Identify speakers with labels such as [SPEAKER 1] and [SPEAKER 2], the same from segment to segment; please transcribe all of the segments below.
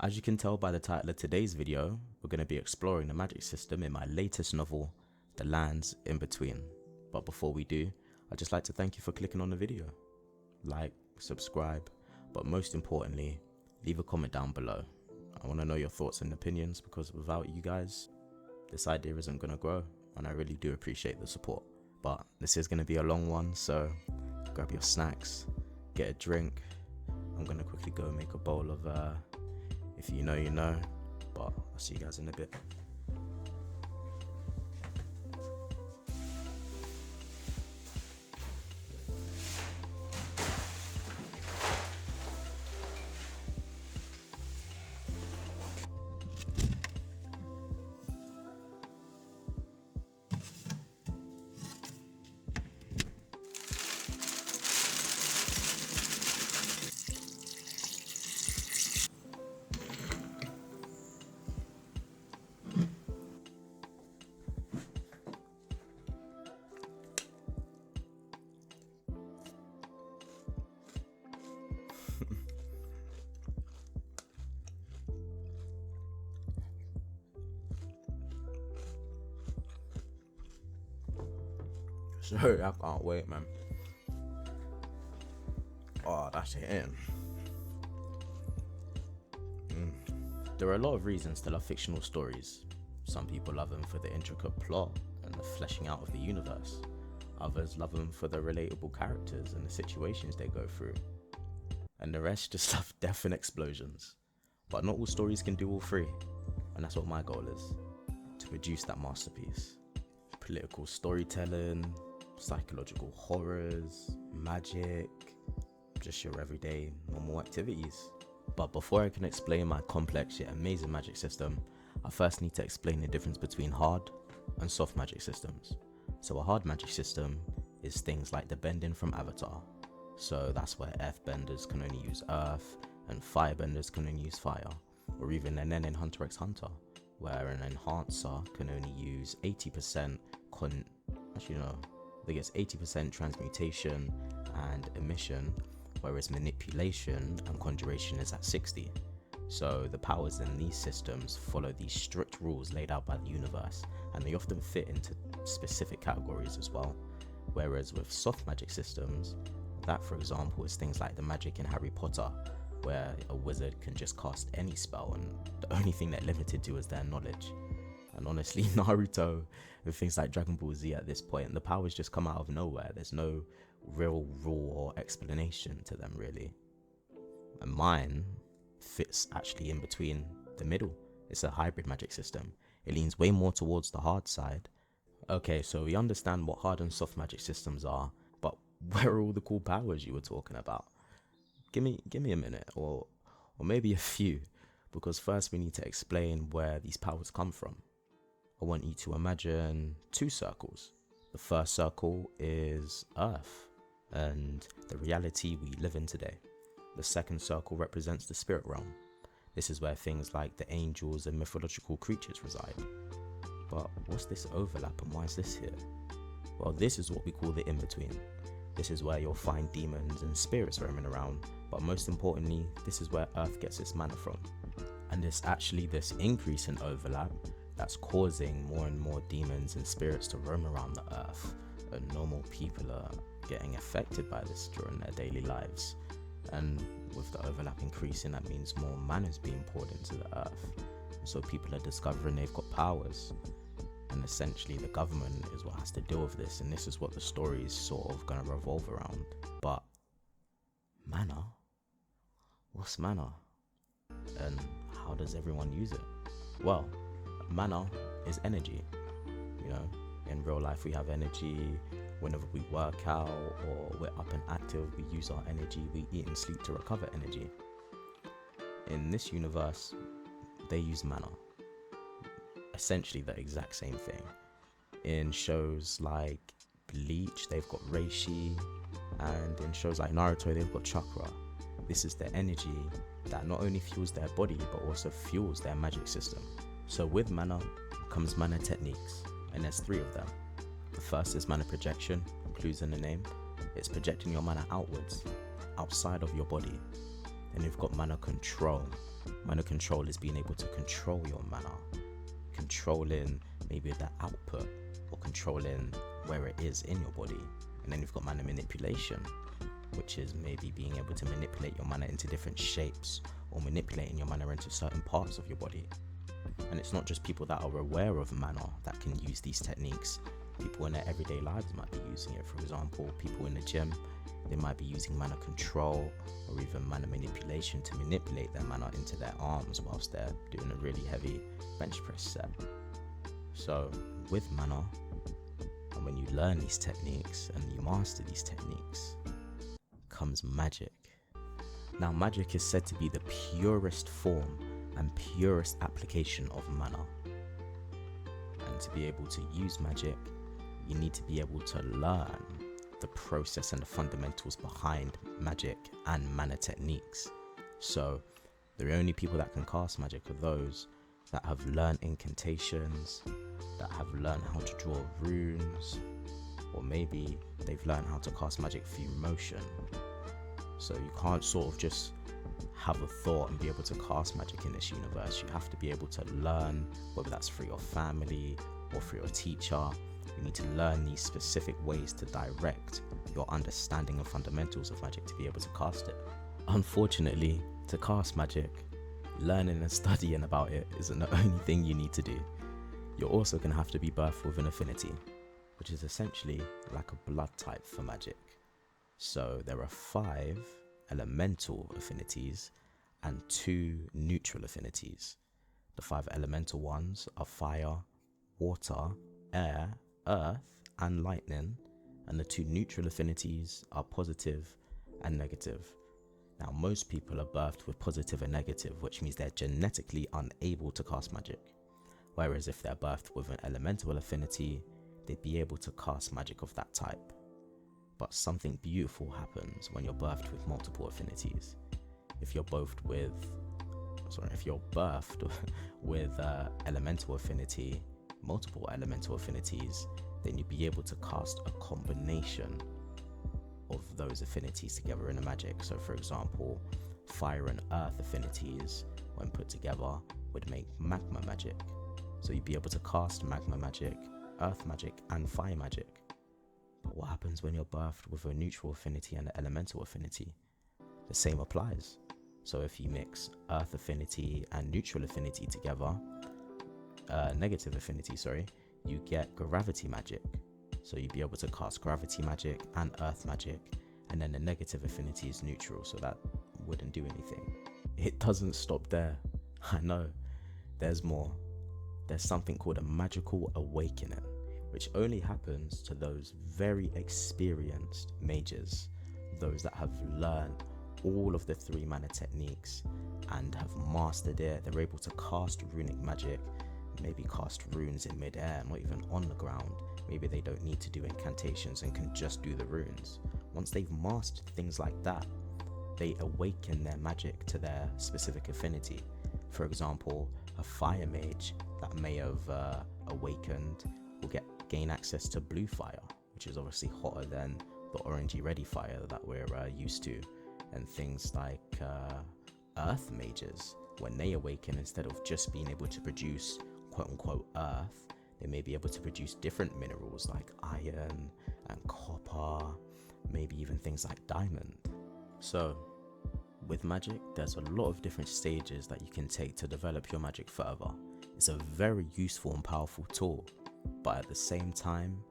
[SPEAKER 1] As you can tell by the title of today's video, we're going to be exploring the magic system in my latest novel, The Lands in Between. But before we do, I'd just like to thank you for clicking on the video. Like, subscribe, but most importantly, leave a comment down below. I want to know your thoughts and opinions because without you guys, this idea isn't going to grow, and I really do appreciate the support. But this is going to be a long one, so grab your snacks, get a drink. I'm going to quickly go make a bowl of if you know, you know, but I'll see you guys in a bit. Sorry, I can't wait, man. Oh, that's hitting. There are a lot of reasons to love fictional stories. Some people love them for the intricate plot and the fleshing out of the universe. Others love them for the relatable characters and the situations they go through. And the rest just love death and explosions. But not all stories can do all three. And that's what my goal is. To produce that masterpiece. Political storytelling, psychological horrors, magic, just your everyday normal activities. But before I can explain my complex yet amazing magic system, I first need to explain the difference between hard and soft magic systems. So a hard magic system is things like the bending from Avatar. So that's where earthbenders can only use earth and firebenders can only use fire. Or even an N in Hunter x Hunter, where an enhancer can only use 80% I guess 80% transmutation and emission, whereas manipulation and conjuration is at 60. So the powers in these systems follow these strict rules laid out by the universe, and they often fit into specific categories as well. Whereas with soft magic systems, that for example is things like the magic in Harry Potter, where a wizard can just cast any spell and the only thing they're limited to is their knowledge. And honestly, Naruto and things like Dragon Ball Z at this point, the powers just come out of nowhere. There's no real rule or explanation to them really. And mine fits actually in between the middle. It's a hybrid magic system. It leans way more towards the hard side. Okay, so we understand what hard and soft magic systems are, but where are all the cool powers you were talking about? Give me a minute, or maybe a few, because first we need to explain where these powers come from. I want you to imagine two circles. The first circle is Earth and the reality we live in today. The second circle represents the spirit realm. This is where things like the angels and mythological creatures reside. But what's this overlap and why is this here? Well, this is what we call the in-between. This is where you'll find demons and spirits roaming around, but most importantly, this is where Earth gets its mana from. And it's actually this increase in overlap that's causing more and more demons and spirits to roam around the Earth, and normal people are getting affected by this during their daily lives. And with the overlap increasing, that means more mana is being poured into the Earth. So people are discovering they've got powers, and essentially the government is what has to deal with this, and this is what the story is sort of going to revolve around. But mana? What's mana? And how does everyone use it? Well, mana is energy. You know, in real life we have energy. Whenever we work out or we're up and active, we use our energy. We eat and sleep to recover energy. In this universe, they use mana. Essentially the exact same thing. In shows like Bleach, they've got Reishi, and in shows like Naruto, they've got chakra. This is the energy that not only fuels their body, but also fuels their magic system. So with mana comes mana techniques, and there's 3 of them. The first is mana projection, clues in the name. It's projecting your mana outwards, outside of your body. Then you've got mana control. Mana control is being able to control your mana, controlling maybe the output or controlling where it is in your body. And then you've got mana manipulation, which is maybe being able to manipulate your mana into different shapes or manipulating your mana into certain parts of your body. And it's not just people that are aware of mana that can use these techniques. People in their everyday lives might be using it. For example, people in the gym, they might be using mana control or even mana manipulation to manipulate their mana into their arms whilst they're doing a really heavy bench press set. So with mana, and when you learn these techniques and you master these techniques, comes magic. Now magic is said to be the purest form and purest application of mana. And to be able to use magic, you need to be able to learn the process and the fundamentals behind magic and mana techniques. So the only people that can cast magic are those that have learned incantations, that have learned how to draw runes, or maybe they've learned how to cast magic through motion. So you can't sort of just have a thought and be able to cast magic in this universe. You have to be able to learn, whether that's through your family or through your teacher. You need to learn these specific ways to direct your understanding of fundamentals of magic to be able to cast it. Unfortunately, to cast magic, learning and studying about it isn't the only thing you need to do. You're also going to have to be birthed with an affinity, which is essentially like a blood type for magic. So there are 5 elemental affinities and 2 neutral affinities. The 5 elemental ones are fire, water, air, earth, and lightning, and the 2 neutral affinities are positive and negative. Now, most people are birthed with positive and negative, which means they're genetically unable to cast magic. Whereas if they're birthed with an elemental affinity, they'd be able to cast magic of that type. But something beautiful happens when you're birthed with multiple affinities. If you're birthed with elemental affinity, multiple elemental affinities, then you'd be able to cast a combination of those affinities together in a magic. So for example, fire and earth affinities, when put together, would make magma magic. So you'd be able to cast magma magic, earth magic, and fire magic. But what happens when you're birthed with a neutral affinity and an elemental affinity? The same applies. So if you mix earth affinity and neutral affinity together, negative affinity, you get gravity magic. So you'd be able to cast gravity magic and earth magic, and then the negative affinity is neutral, so that wouldn't do anything. It doesn't stop there. I know, there's more. There's something called a magical awakening, which only happens to those very experienced mages, those that have learned all of the 3 mana techniques and have mastered it. They're able to cast runic magic, maybe cast runes in midair, not even on the ground. Maybe they don't need to do incantations and can just do the runes. Once they've mastered things like that, they awaken their magic to their specific affinity. For example, a fire mage that may have awakened will gain access to blue fire, which is obviously hotter than the orangey ready fire that we're used to. And things like earth mages, when they awaken, instead of just being able to produce quote unquote earth, they may be able to produce different minerals like iron and copper, maybe even things like diamond. So with magic, there's a lot of different stages that you can take to develop your magic further. It's a very useful and powerful tool, but at the same time,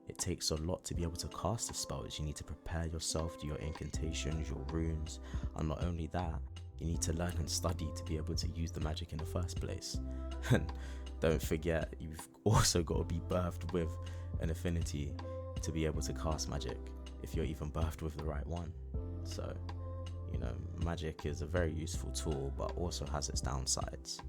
[SPEAKER 1] it takes a lot to be able to cast the spells. You need to prepare yourself, do your incantations, your runes, and not only that, you need to learn and study to be able to use the magic in the first place. And don't forget, you've also got to be birthed with an affinity to be able to cast magic, if you're even birthed with the right one. So, magic is a very useful tool, but also has its downsides.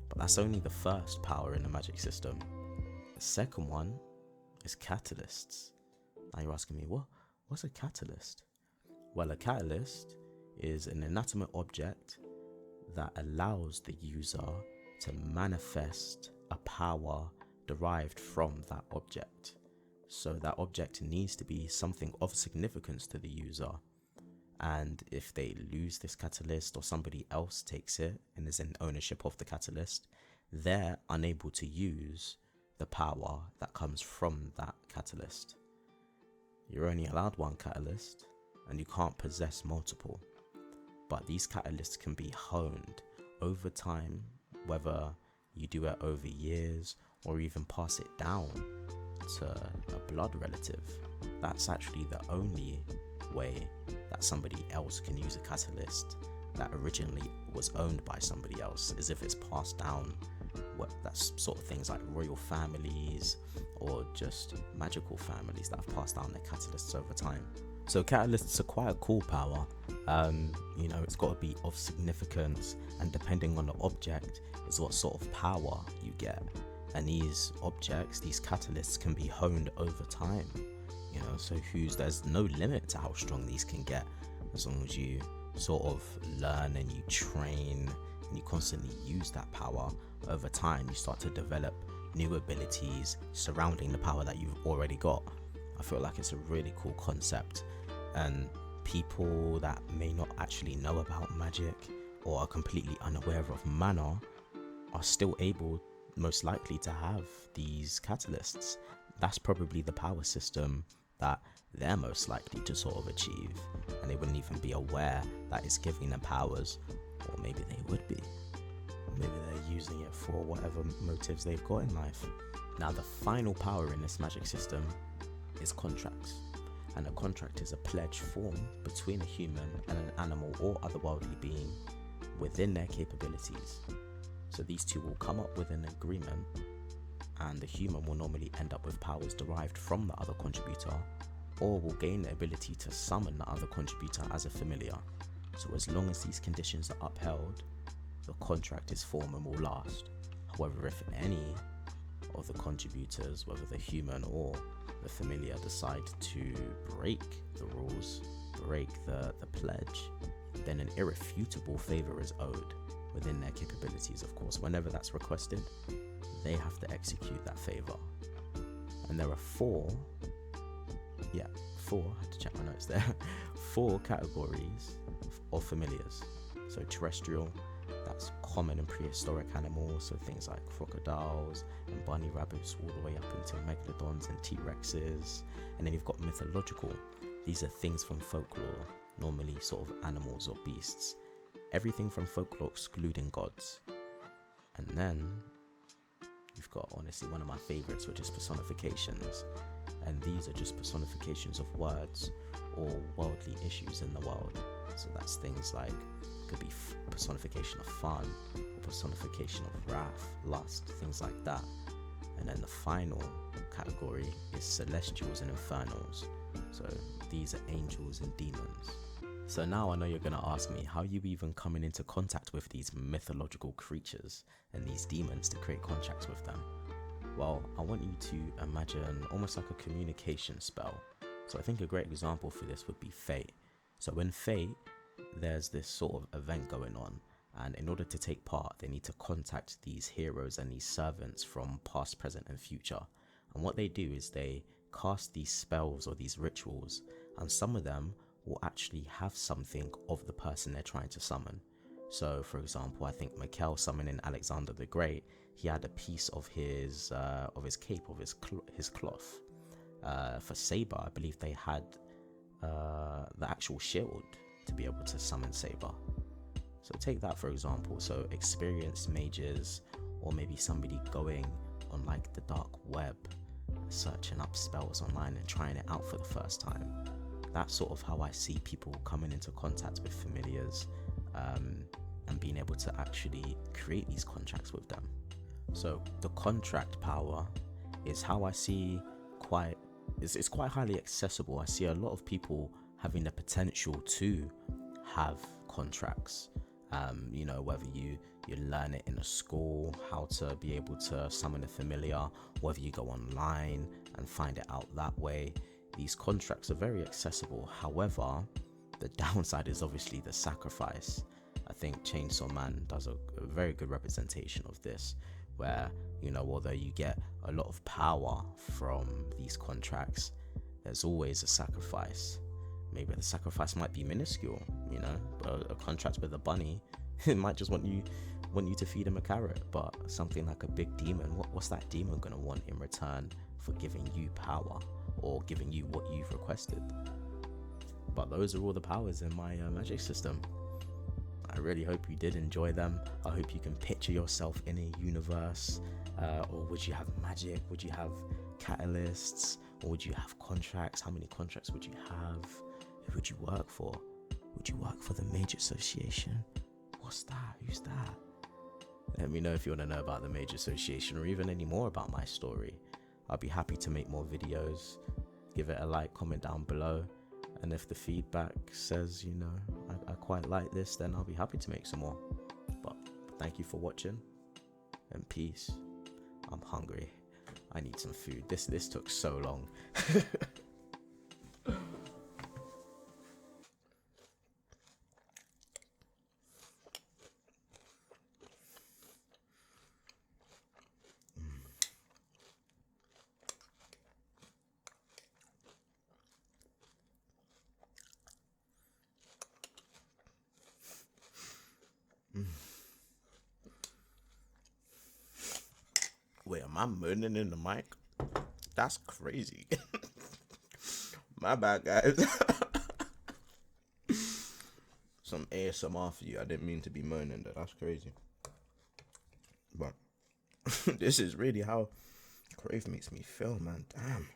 [SPEAKER 1] But that's only the first power in the magic system. The second one is catalysts. Now you're asking me, what's a catalyst? Well, a catalyst is an inanimate object that allows the user to manifest a power derived from that object. So that object needs to be something of significance to the user. And if they lose this catalyst or somebody else takes it and is in ownership of the catalyst, they're unable to use the power that comes from that catalyst. You're only allowed one catalyst and you can't possess multiple. But these catalysts can be honed over time, whether you do it over years or even pass it down to a blood relative. That's actually the only way that somebody else can use a catalyst that originally was owned by somebody else, is if it's passed down. That's sort of things like royal families or just magical families that have passed down their catalysts over time. So catalysts are quite a cool power. It's got to be of significance, and depending on the object is what sort of power you get. And these objects, these catalysts, can be honed over time. So there's no limit to how strong these can get, as long as you sort of learn and you train and you constantly use that power over time. You start to develop new abilities surrounding the power that you've already got. I feel like it's a really cool concept, and people that may not actually know about magic or are completely unaware of mana are still able, most likely, to have these catalysts. That's probably the power system that they're most likely to sort of achieve, and they wouldn't even be aware that it's giving them powers. Or maybe they would be. Maybe they're using it for whatever motives they've got in life. Now, the final power in this magic system is contracts. And a contract is a pledge formed between a human and an animal or otherworldly being within their capabilities. So these two will come up with an agreement, and the human will normally end up with powers derived from the other contributor, or will gain the ability to summon the other contributor as a familiar. So as long as these conditions are upheld, the contract is formed and will last. However, if any of the contributors, whether the human or the familiar, decide to break the rules, break the pledge, then an irrefutable favor is owed within their capabilities. Of course, whenever that's requested, they have to execute that favor. And there are four, I had to check my notes there, 4 categories of familiars. So terrestrial, that's common and prehistoric animals, so things like crocodiles and bunny rabbits, all the way up into megalodons and T-Rexes. And then you've got mythological. These are things from folklore, normally sort of animals or beasts. Everything from folklore excluding gods. And then you've got, honestly, one of my favorites, which is personifications. And these are just personifications of words or worldly issues in the world. So that's things like, could be personification of fun, or personification of wrath, lust, things like that. And then the final category is celestials and infernals. So these are angels and demons. So now I know you're going to ask me, how are you even coming into contact with these mythological creatures and these demons to create contracts with them? Well, I want you to imagine almost like a communication spell. So I think a great example for this would be Fate. So in Fate, there's this sort of event going on, and in order to take part, they need to contact these heroes and these servants from past, present and future. And what they do is they cast these spells or these rituals, and some of them will actually have something of the person they're trying to summon. So for example, I think Mikel summoning Alexander the Great, he had a piece of his cape, of his cloth. For Saber, I believe they had the actual shield to be able to summon Saber. So take that for example. So experienced mages, or maybe somebody going on like the dark web, searching up spells online and trying it out for the first time. That's sort of how I see people coming into contact with familiars, and being able to actually create these contracts with them. So the contract power is how I see it's quite highly accessible. I see a lot of people having the potential to have contracts. Whether you learn it in a school, how to be able to summon a familiar, whether you go online and find it out that way. These contracts are very accessible. However, the downside is obviously the sacrifice. I think Chainsaw Man does a very good representation of this, where, although you get a lot of power from these contracts, there's always a sacrifice. maybe the sacrifice might be minuscule, you know, a contract with a bunny, it might just want you to feed him a carrot. But something like a big demon, what's that demon gonna want in return for giving you power or giving you what you've requested? But those are all the powers in my magic system. I really hope you did enjoy them. I hope you can picture yourself in a universe. Or would you have magic? Would you have catalysts? Or would you have contracts? How many contracts would you have? Who would you work for? Would you work for the Major Association? What's that? Who's that? Let me know if you want to know about the Major Association or even any more about my story. I'll be happy to make more videos. Give it a like, comment down below. And if the feedback says, you know, I quite like this, then I'll be happy to make some more. But thank you for watching, and peace. I'm hungry. I need some food. This took so long. Wait, am I moaning in the mic? That's crazy. My bad, guys. Some ASMR for you. I didn't mean to be moaning though. That's crazy. But this is really how Crave makes me feel, man. Damn.